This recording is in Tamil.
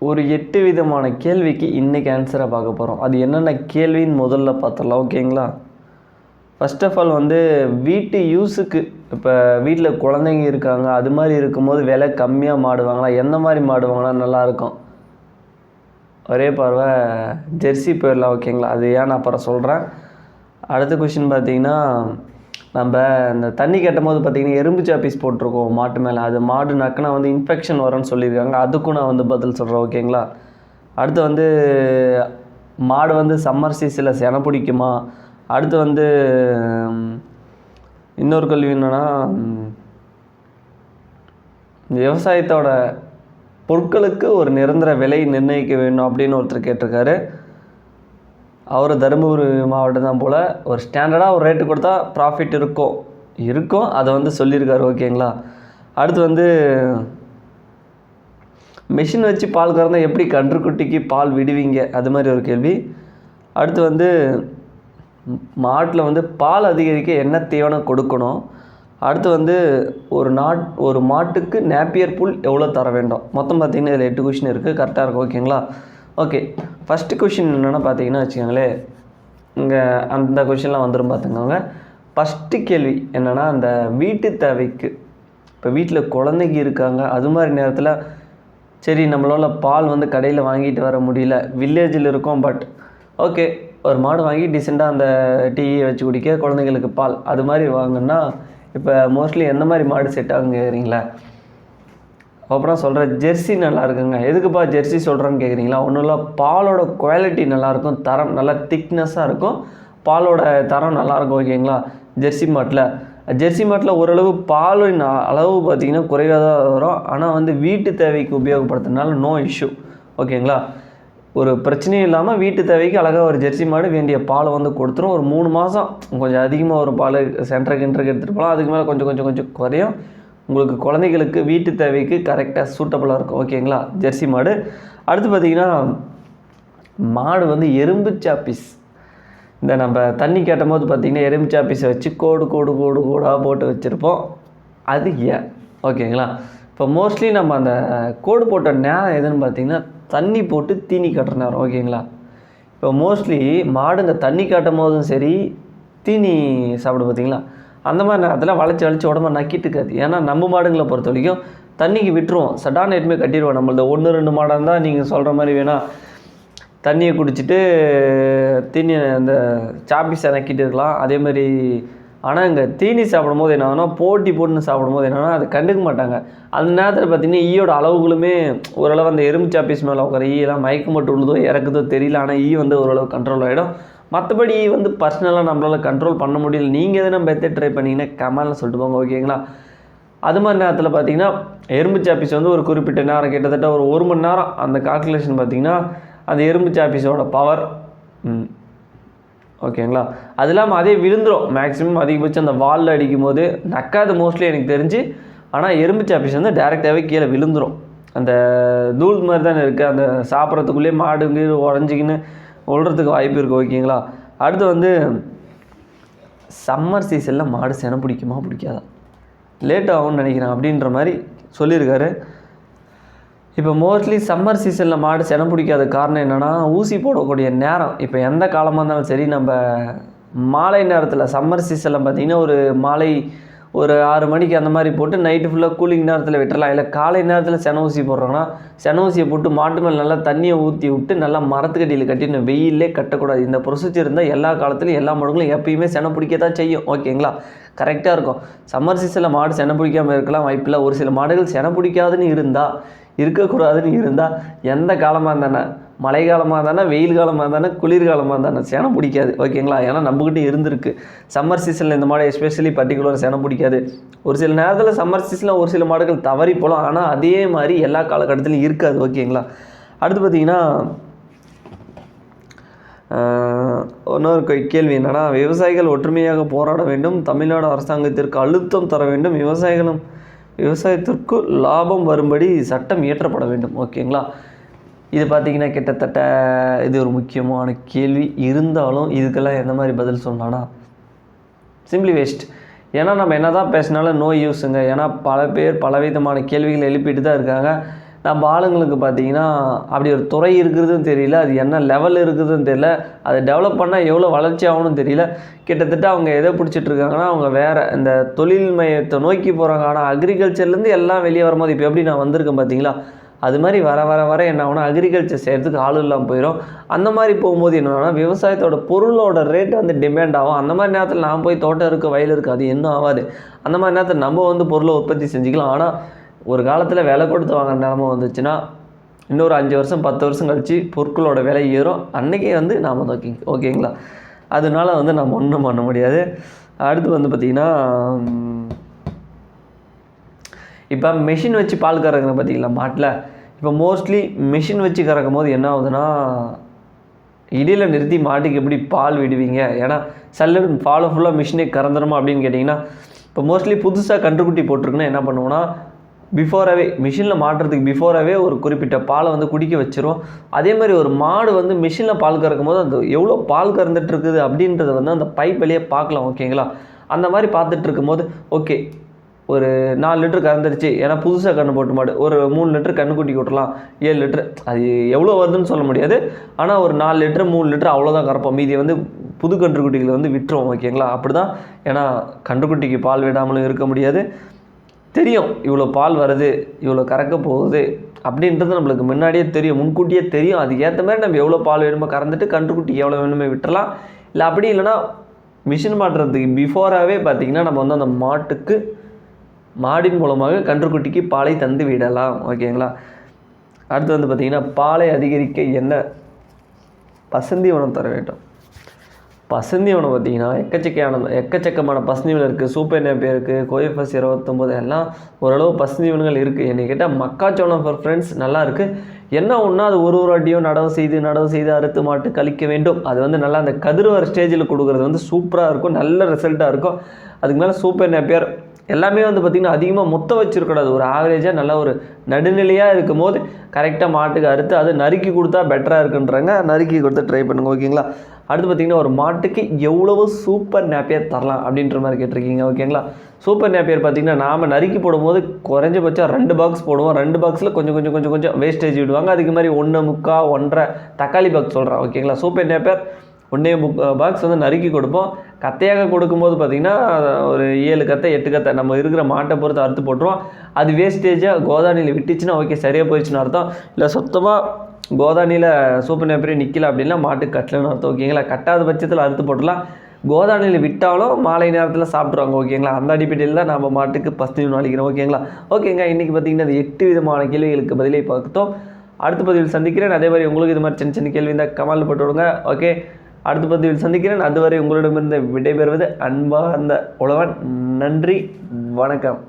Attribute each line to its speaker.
Speaker 1: ஒரு 8 விதமான கேள்விக்கு இன்றைக்கி ஆன்சரை பார்க்க போகிறோம். அது என்னென்ன கேள்வின்னு முதல்ல பார்த்துடலாம். ஓகேங்களா? ஃபர்ஸ்ட் ஆஃப் ஆல் வந்து வீட்டு யூஸுக்கு, இப்போ வீட்டில் குழந்தைங்க இருக்காங்க, அது மாதிரி இருக்கும்போது விலை கம்மியாக மாடு வாங்கலாம். எந்த மாதிரி மாடு வாங்கினா நல்லாயிருக்கும்? ஒரே பார்வை ஜெர்சி போயிடலாம். ஓகேங்களா? அது ஏன் நான் அப்புறம் சொல்கிறேன். அடுத்த கொஷின் பார்த்தீங்கன்னா, நம்ம இந்த தண்ணி கட்டும் போது பார்த்திங்கன்னா எறும்பு சாப்பீஸ் போட்டிருக்கோம் மாட்டு மேலே. அது மாடு நக்குனா வந்து இன்ஃபெக்ஷன் வரும்னு சொல்லியிருக்காங்க. அதுக்கும் நான் வந்து பதில் சொல்கிறேன். ஓகேங்களா? அடுத்து வந்து மாடு வந்து சம்மர் சீசனில் செனை பிடிக்குமா? அடுத்து வந்து இன்னொரு கேள்வி என்னென்னா, விவசாயத்தோட பொருட்களுக்கு ஒரு நிரந்தர விலை நிர்ணயிக்க வேண்டும் அப்படின்னு ஒருத்தர் கேட்டிருக்காரு. அவர் தருமபுரி மாவட்டம் தான் போல். ஒரு ஸ்டாண்டர்டாக ஒரு ரேட்டு கொடுத்தா ப்ராஃபிட் இருக்கும் அதை வந்து சொல்லியிருக்காரு. ஓகேங்களா? அடுத்து வந்து மிஷின் வச்சு பால் கறந்தால் எப்படி கன்றுக்குட்டிக்கு பால் விடுவீங்க? அது மாதிரி ஒரு கேள்வி. அடுத்து வந்து மாட்டில் வந்து பால் அதிகரிக்க என்ன தீவனம் கொடுக்கணும்? அடுத்து வந்து ஒரு மாட்டுக்கு நேப்பியர் புல் எவ்வளோ தர வேண்டும்? மொத்தம் பார்த்திங்கன்னா இதில் 8 கொஷின் இருக்குது. கரெக்டாக இருக்கும். ஓகேங்களா? ஓகே, ஃபஸ்ட்டு கொஷின் என்னென்னா பார்த்தீங்கன்னா வச்சுக்கோங்களேன், இங்கே அந்த கொஷின்லாம் வந்துடும் பார்த்துக்கோங்க. ஃபஸ்ட்டு கேள்வி என்னென்னா, அந்த வீட்டு தேவைக்கு, இப்போ வீட்டில் குழந்தைங்க இருக்காங்க, அது மாதிரி நேரத்தில் சரி நம்மளால் பால் வந்து கடையில் வாங்கிட்டு வர முடியல, வில்லேஜில் இருக்கோம், பட் ஓகே ஒரு மாடு வாங்கி டீசெண்டாக அந்த டீயை வச்சு குடிக்க குழந்தைங்களுக்கு பால் அது மாதிரி வாங்கினா இப்போ மோஸ்ட்லி எந்த மாதிரி மாடு செட் ஆகுங்க கேட்குறீங்களா? அப்புறம் சொல்கிறேன், ஜெர்சி நல்லா இருக்குங்க. எதுக்குப்பா ஜெர்சி சொல்கிறேன்னு கேட்குறீங்களா? ஒன்றும் இல்லை, பாலோட குவாலிட்டி நல்லாயிருக்கும், தரம் நல்லா திக்னஸ்ஸாக இருக்கும், பாலோட தரம் நல்லாயிருக்கும். ஓகேங்களா? ஜெர்சி மாட்டில் ஓரளவு பாலின் அளவு பார்த்திங்கன்னா குறைவாக தான் வரும். ஆனால் வந்து வீட்டு தேவைக்கு உபயோகப்படுத்துறதுனால நோ இஷ்யூ. ஓகேங்களா? ஒரு பிரச்சனையும் இல்லாமல் வீட்டு தேவைக்கு அழகாக ஒரு ஜெர்சி மாடு வேண்டிய பாலை வந்து கொடுத்துரும். ஒரு 3 மாதம் கொஞ்சம் அதிகமாக ஒரு பால் சென்டருக்கு எடுத்துகிட்டு போகலாம். அதுக்கு மேலே கொஞ்சம் குறையும். உங்களுக்கு குழந்தைகளுக்கு வீட்டு தேவைக்கு கரெக்டாக சூட்டபுளாக இருக்கும். ஓகேங்களா? ஜெர்சி மாடு. அடுத்து பார்த்திங்கன்னா, மாடு வந்து எறும்பு சாப்பீஸ், இந்த நம்ம தண்ணி கேட்டும் போது பார்த்திங்கன்னா எறும்பு சாப்பீஸை வச்சு கோடாக போட்டு வச்சுருப்போம். அது ஏன்? ஓகேங்களா? இப்போ மோஸ்ட்லி நம்ம அந்த கோடு போட்ட நேரம் எதுன்னு பார்த்திங்கன்னா தண்ணி போட்டு தீனி கட்டுற நேரம். ஓகேங்களா? இப்போ மோஸ்ட்லி மாடுங்க தண்ணி காட்டும் போதும் சரி, தீனி சாப்பிடு பார்த்திங்களா, அந்த மாதிரி நேரத்தில் வளைச்சி உடம்பை நக்கிட்டு இருக்காது. ஏன்னா நம்ம மாடுங்களை பொறுத்த வரைக்கும் தண்ணிக்கு விட்டுருவோம், சடான எட்டுமே கட்டிடுவோம். நம்மளது 1-2 மாடாக இருந்தால் நீங்கள் சொல்கிற மாதிரி வேணால் தண்ணியை குடிச்சிட்டு தீனி அந்த சாப்பீஸை நக்கிட்டு இருக்கலாம். அதே மாதிரி ஆனால் இங்கே தீனி சாப்பிடும்போது என்ன ஆகுனா, போட்டுன்னு சாப்பிடும்போது என்னென்னா அதை கண்டுக்க மாட்டாங்க. அந்த நேரத்தில் பார்த்திங்கன்னா ஈயோட அளவுகளுமே ஓரளவு அந்த எறும்பு சாப்பீஸ் மேலே உட்கார ஈயெல்லாம் மயக்கம் மட்டும் உள்ளதோ இறக்குதோ தெரியல. ஆனால் ஈ வந்து ஓரளவு கண்ட்ரோல் ஆகிடும். மற்றபடி வந்து பர்சனலாக நம்மளால் கண்ட்ரோல் பண்ண முடியல. நீங்கள் எது நம்ம எத்தை ட்ரை பண்ணிங்கன்னா கமெண்டில் சொல்லிட்டு போங்க. ஓகேங்களா? அது மாதிரி நேரத்தில் பார்த்திங்கன்னா எறும்பு சாப்பீஸ் வந்து ஒரு குறிப்பிட்ட நேரம், கிட்டத்தட்ட ஒரு 1 மணி நேரம், அந்த கால்குலேஷன் பார்த்திங்கன்னா அந்த எறும்பு சாப்பீஸோட பவர். ஓகேங்களா? அது இல்லாமல் அதே விழுந்துடும். மேக்ஸிமம் அதிகபட்சம் அந்த வாலில் அடிக்கும் போது நக்காது மோஸ்ட்லி எனக்கு தெரிஞ்சு. ஆனால் எறும்பு சாப்பீஸ் வந்து டைரெக்டாகவே கீழே விழுந்துடும். அந்த தூள் மாதிரி தானே இருக்குது, அந்த சாப்பிட்றதுக்குள்ளேயே மாடுங்க உடஞ்சிக்கின்னு விழுறதுக்கு வாய்ப்பு இருக்குது. ஓகேங்களா? அடுத்து வந்து சம்மர் சீசனில் மாடு செனை பிடிக்காதா? லேட் ஆகும்னு நினைக்கிறேன் அப்படின்ற மாதிரி சொல்லியிருக்காரு. இப்போ மோஸ்ட்லி சம்மர் சீசனில் மாடு செனை பிடிக்காத காரணம் என்னென்னா, ஊசி போடக்கூடிய நேரம். இப்போ எந்த காலமாக இருந்தாலும் சரி, நம்ம மாலை நேரத்தில் சம்மர் சீசனில் பார்த்திங்கன்னா ஒரு மாலை ஒரு 6 மணிக்கு அந்த மாதிரி போட்டு நைட்டு ஃபுல்லாக கூலிங் நேரத்தில் விட்டுறலாம். இல்லை காலை நேரத்தில் செனை ஊசி போடுறோன்னா செனை ஊசியை போட்டு மாட்டு மேலே நல்லா தண்ணியை ஊற்றி விட்டு நல்லா மரத்துக்கடியில் கட்டின்னு வெயிலே கட்டக்கூடாது. இந்த ப்ரொசீஜர் இருந்தால் எல்லா காலத்துலையும் எல்லா மாடுகளும் எப்பயுமே செனை பிடிக்க தான் செய்யும். ஓகேங்களா? கரெக்டாக இருக்கும். சம்மர் சீசனில் மாடு செனை பிடிக்காமல் இருக்கலாம் வாய்ப்பில்லை. ஒரு சில மாடுகள் செனை பிடிக்காதுன்னு இருக்கக்கூடாதுன்னு இருந்தால் எந்த காலமாக இருந்தானே, மழை காலமாக இருந்தானே, வெயில் காலமாக இருந்தானே, குளிர்காலமாக இருந்தானே செனை பிடிக்காது. ஓகேங்களா? ஏன்னா நம்மக்கிட்ட இருந்திருக்கு சம்மர் சீசனில் இந்த மாடு எஸ்பெஷலி பர்டிகுலர் செனை பிடிக்காது. ஒரு சில நேரத்தில் சம்மர் சீசனில் ஒரு சில மாடுகள் தவறி போகலாம். ஆனால் அதே மாதிரி எல்லா காலகட்டத்திலையும் இருக்காது. ஓகேங்களா? அடுத்து பார்த்திங்கன்னா இன்னொரு கேள்வி என்னென்னா, விவசாயிகள் ஒற்றுமையாக போராட வேண்டும், தமிழ்நாடு அரசாங்கத்திற்கு அழுத்தம் தர வேண்டும், விவசாயத்திற்கு லாபம் வரும்படி சட்டம் இயற்றப்பட வேண்டும். ஓகேங்களா? இது பார்த்திங்கன்னா கிட்டத்தட்ட இது ஒரு முக்கியமான கேள்வி. இருந்தாலும் இதுக்கெல்லாம் எந்த மாதிரி பதில் சொன்னான்னா சிம்பிளி வேஸ்ட். ஏன்னா நம்ம என்ன தான் பேசினாலும் நோ யூஸுங்க. ஏன்னா பல பேர் பலவிதமான கேள்விகள் எழுப்பிட்டு தான் இருக்காங்க. நம்ம ஆளுங்களுக்கு பார்த்தீங்கன்னா அப்படி ஒரு துறை இருக்கிறதுன்னு தெரியல, அது என்ன லெவல் இருக்குதுன்னு தெரியல, அதை டெவலப் பண்ணால் எவ்வளோ வளர்ச்சி ஆகணும்னு தெரியல. கிட்டத்தட்ட அவங்க எதை பிடிச்சிட்டு இருக்காங்கன்னா, அவங்க வேறு இந்த தொழில் மையத்தை நோக்கி போகிறாங்க. ஆனால் அக்ரிகல்ச்சர்லேருந்து எல்லாம் வெளியே வரும்போது இப்போ எப்படி நான் வந்திருக்கேன் பார்த்தீங்களா, அது மாதிரி வர வர வர என்ன ஆகுனா அக்ரிகல்ச்சர் செய்கிறதுக்கு ஆள் இல்லாமல் போயிடும். அந்த மாதிரி போகும்போது என்னன்னா விவசாயத்தோட பொருளோட ரேட் வந்து டிமாண்ட் ஆகும். அந்த மாதிரி நேரத்தில் நான் போய் தோட்டம் இருக்குது வயல் இருக்குது அது இன்னும் ஆகாது. அந்த மாதிரி நேரத்தில் நம்ம வந்து பொருளை உற்பத்தி செஞ்சுக்கலாம். ஆனால் ஒரு காலத்தில் விலை கொடுத்து வாங்குற நிலமை வந்துச்சுன்னா இன்னொரு 5 வருஷம் 10 வருஷம் கழிச்சு பொருட்களோட விலை ஏறும். அன்றைக்கே வந்து நாம் ஓகேங்களா. அதனால வந்து நம்ம ஒன்றும் பண்ண முடியாது. அடுத்து வந்து பார்த்திங்கன்னா இப்போ மெஷின் வச்சு பால் கறக்குற பார்த்தீங்களா மாட்டில். இப்போ மோஸ்ட்லி மிஷின் வச்சு கறக்கும் போது என்ன ஆகுதுன்னா இடையில் நிறுத்தி மாட்டுக்கு எப்படி பால் விடுவீங்க, ஏன்னா சல்லுன்னு பாலை ஃபுல்லாக மிஷினே கறந்துடுமா அப்படின்னு கேட்டிங்கன்னா, இப்போ மோஸ்ட்லி புதுசாக கன்றுக்குட்டி போட்டிருக்குன்னா என்ன பண்ணுவோன்னா பிஃபோராகவே மிஷினில் மாட்டுறதுக்கு பிஃபோராகவே ஒரு குறிப்பிட்ட பாலை வந்து குடிக்க வச்சிரும். அதே மாதிரி ஒரு மாடு வந்து மிஷினில் பால் கறக்கும் போது அந்த எவ்வளோ பால் கறந்துட்டுருக்குது அப்படின்றத வந்து அந்த பைப் வழியே பார்க்கலாம். ஓகேங்களா. அந்த மாதிரி பார்த்துட்டு இருக்கும்போது ஓகே ஒரு 4 லிட்டர் கறந்துருச்சு, ஏன்னா புதுசாக கன்று போட்டு மாடு ஒரு 3 லிட்டர் கன்றுக்குட்டி விட்டுறலாம், 7 லிட்டர் அது எவ்வளோ வருதுன்னு சொல்ல முடியாது. ஆனால் ஒரு 4 லிட்டர் 3 லிட்டர் அவ்வளோதான் கறப்போம். மீதி வந்து புது கன்றுக்குட்டிகளை வந்து விட்டுருவோம். ஓகேங்களா. அப்படி தான், ஏன்னா கன்றுக்குட்டிக்கு பால் விடாமலும் இருக்க முடியாது. தெரியும் இவ்வளோ பால் வருது, இவ்வளோ கறக்க போகுது அப்படின்றது நம்மளுக்கு முன்னாடியே தெரியும், முன்கூட்டியே தெரியும். அதுக்கேற்ற மாதிரி நம்ம எவ்வளோ பால் வேணுமோ கறந்துட்டு கன்றுக்குட்டி எவ்வளோ வேணுமே விட்டுறலாம். இல்லை அப்படி இல்லைனா மிஷின் மாட்டுறதுக்கு பிஃபோராகவே பார்த்திங்கன்னா நம்ம வந்து அந்த மாடின் மூலமாக கன்றுக்குட்டிக்கு பாலை தந்து விடலாம். ஓகேங்களா. அடுத்து வந்து பார்த்திங்கன்னா பாலை அதிகரிக்க என்ன பசந்தீவனம் தர வேண்டும். பசந்தீவனம் பார்த்திங்கன்னா எக்கச்சக்கமான பசுந்தீவனம் இருக்குது. சூப்பர் நேப்பியர் இருக்குது, கோஎஃப்எஸ் 29 எல்லாம் ஓரளவு பசுந்தீவனங்கள் இருக்குது. என்னை கேட்டால் மக்காச்சோளம் ஃபார் ஃப்ரெண்ட்ஸ் நல்லா இருக்குது. என்ன ஒன்றா அது ஒரு வாட்டியும் நடவு செய்து அறுத்து மாட்டு கழிக்க வேண்டும். அது வந்து நல்லா அந்த கதிர்வர ஸ்டேஜில் கொடுக்குறது வந்து சூப்பராக இருக்கும், நல்ல ரிசல்ட்டாக இருக்கும். அதுக்கு மேலே சூப்பர் நேப்பியர் எல்லாமே வந்து பார்த்திங்கன்னா அதிகமாக மொத்த வச்சுருக்கூடாது, ஒரு ஆவரேஜாக நல்லா ஒரு நடுநிலையாக இருக்கும் போது கரெக்டாக மாட்டுக்கு அறுத்து அது நறுக்கி கொடுத்தா பெட்டராக இருக்குன்றாங்க. நறுக்கி கொடுத்து ட்ரை பண்ணுங்கள். ஓகேங்களா. அடுத்து பார்த்திங்கன்னா ஒரு மாட்டுக்கு எவ்வளவு சூப்பர் நேப்பியர் தரலாம் அப்படின்ற மாதிரி கேட்டிருக்கீங்க. ஓகேங்களா. சூப்பர் நேப்பியர் பார்த்திங்கன்னா நாம் நறுக்கி போடும்போது குறைஞ்சபட்சம் 2 பாக்ஸ் போடுவோம். 2 பாக்ஸில் கொஞ்சம் வேஸ்டேஜ் விடுவாங்க. அதுக்கு மாதிரி 1 முக்கால் 1.5 தக்காளி பாக்ஸ் சொல்கிறேன். ஓகேங்களா. சூப்பர் நேப்பியர் 1.5 பாக்ஸ் வந்து நறுக்கி கொடுப்போம். கத்தையாக கொடுக்கும்போது பார்த்திங்கன்னா ஒரு 7 கத்தை 8 கத்தை நம்ம இருக்கிற மாட்டை பொறுத்து அறுத்து போட்டுருவோம். அது வேஸ்டேஜாக கோதானியில் விட்டுச்சுன்னா ஓகே சரியாக போயிடுச்சுன்னு அர்த்தம். இல்லை சுத்தமாக கோதானியில் சூப்பர் நேப்பியர் நிற்கல அப்படின்னா மாட்டுக்கு கட்டலன்னு அர்த்தம். ஓகேங்களா. கட்டாத பட்சத்தில் அறுத்து போட்டுடலாம். கோதானியில் விட்டாலும் மாலை நேரத்தில் சாப்பிட்ருவாங்க. ஓகேங்களா. அந்த அடிப்படையில் தான் நம்ம மாட்டுக்கு பசுந்தீவனம் அளிக்கிறோம். ஓகேங்களா. ஓகேங்க. இன்றைக்கி பார்த்திங்கன்னா அது 8 விதமான கேள்விகளுக்கு பதிலை பார்த்தோம். அடுத்த பதிவில் சந்திக்கிறேன். அதே மாதிரி உங்களுக்கு இது மாதிரி சின்ன கேள்வி இருந்தால் கமெண்ட் போட்டு விடுங்க. ஓகே. அடுத்த பதிவில் சந்திக்கிறேன். அதுவரை உங்களிடமிருந்து விடைபெறுவது அன்பார்ந்த உழவன். நன்றி, வணக்கம்.